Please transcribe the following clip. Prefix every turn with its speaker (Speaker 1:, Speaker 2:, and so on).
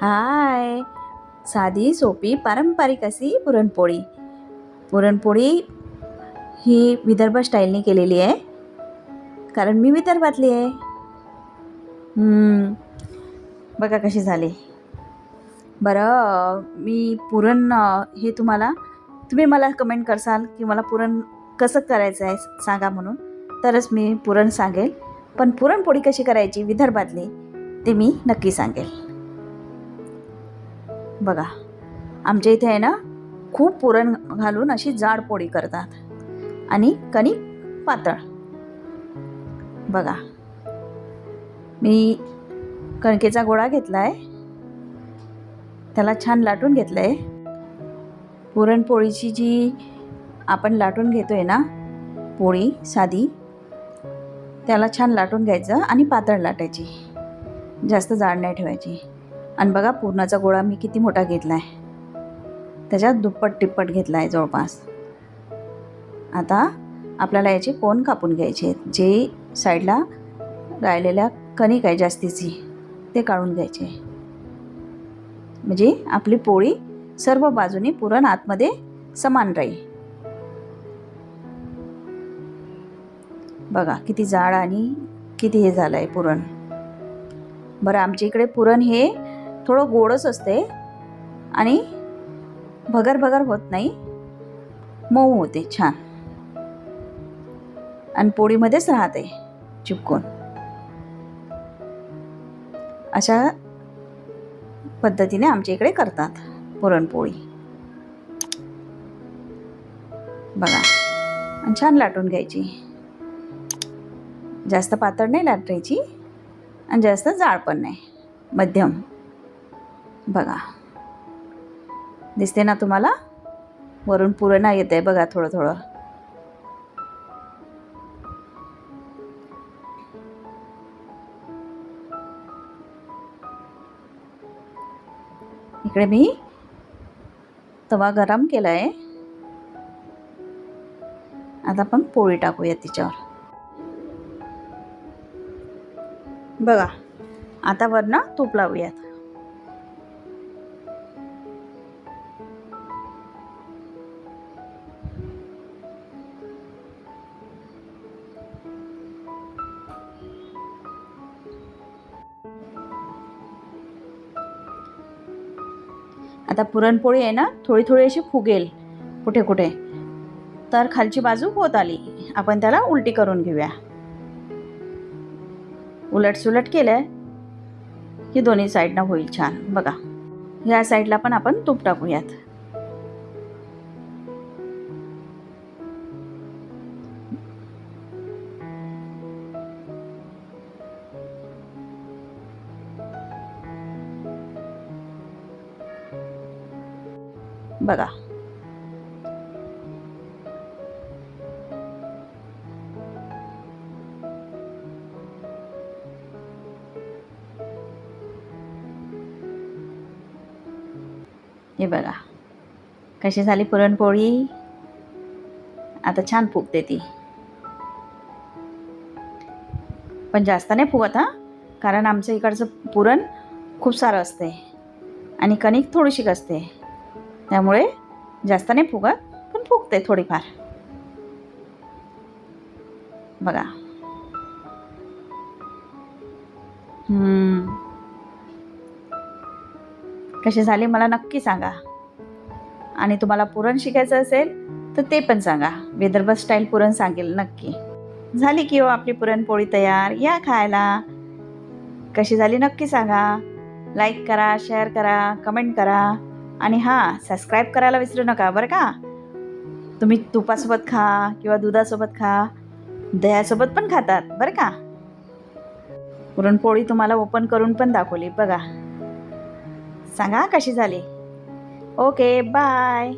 Speaker 1: हाय. साधी सोपी पारंपरिक अशी पुरणपोळी. पुरणपोळी ही विदर्भ स्टाईलने केलेली आहे, कारण मी विदर्भातली आहे. बघा कशी झाली. बरं, मी पुरण हे तुम्ही मला कमेंट करसाल की मला पुरण कसं करायचं आहे सांगा म्हणून, तरच मी पुरण सांगेल. पण पुरणपोळी कशी करायची विदर्भातली ते मी नक्की सांगेल. बघा, आमच्या इथे आहे ना, खूप पुरण घालून अशी जाड पोळी करतात आणि कणिक पातळ. बघा, मी कणकेचा गोळा घेतला आहे, त्याला छान लाटून घेतलं आहे. पुरणपोळीची जी आपण लाटून घेतो आहे ना पोळी साधी, त्याला छान लाटून घ्यायचं आणि पातळ लाटायची, जास्त जाड नाही ठेवायची. आणि बघा, पुरणाचा गोळा मी किती मोठा घेतला आहे, त्याच्यात दुप्पट तिप्पट घेतला आहे जवळपास. आता आपल्याला याचे कोन कापून घ्यायचे आहेत. जे साईडला राहिलेल्या कणिक आहे जास्तीची ते काढून घ्यायचे, म्हणजे आपली पोळी सर्व बाजूनी पुरण आतमध्ये समान राहील. बघा किती जाड आणि किती हे झालं आहे पुरण. बरं, आमच्या इकडे पुरण हे थोडं गोडच असते आणि भगर भगर होत नाही, मऊ होते छान आणि पोळीमध्येच राहते चिपकून. अशा पद्धतीने आमच्या इकडे करतात पुरणपोळी. बघा, आणि छान लाटून घ्यायची, जास्त पातळ नाही लाटायची आणि जास्त जाड पण नाही, मध्यम. बघा, दिसते ना तुम्हाला, वरून पुरण येत आहे बघा थोडं थोडं. इकडे मी तवा गरम केला आहे. आता आपण पोळी टाकूया तिच्यावर. बघा, आता वरनं तूप लावूयात. आता पुरणपोळी आहे ना, थोडी थोडी अशी फुगेल कुठे कुठे, तर खालची बाजू होत आली, आपण त्याला उलटी करून घेऊया. उलट सुलट केलं की दोन्ही साईडनं होईल छान. बघा, ह्या साईडला पण आपण तूप टाकूयात. बघा, हे बघा कशी झाली पुरणपोळी. आता छान फुगते ती, पण जास्त नाही फुगत हा, कारण आमच्या इकडचं पुरण खूप सारं असते आणि कणिक थोडीशी असते, त्यामुळे जास्त नाही फुगत, पण फुगते थोडीफार. बघा, कशी झाली मला नक्की सांगा. आणि तुम्हाला पुरण शिकायचं असेल तर ते पण सांगा, विदर्भ स्टाईल पुरण सांगेल नक्की. झाली की हो आपली पुरणपोळी तयार, या खायला. कशी झाली नक्की सांगा. लाईक करा, शेअर करा, कमेंट करा आणि हां, सबस्क्राईब करायला विसरू नका बरं का. तुम्ही तुपासोबत खा किंवा दुधासोबत खा, दह्यासोबत पण खातात बरं का. पुरणपोळी तुम्हाला ओपन करून पण दाखवली. बघा, सांगा कशी झाली. Okay, bye.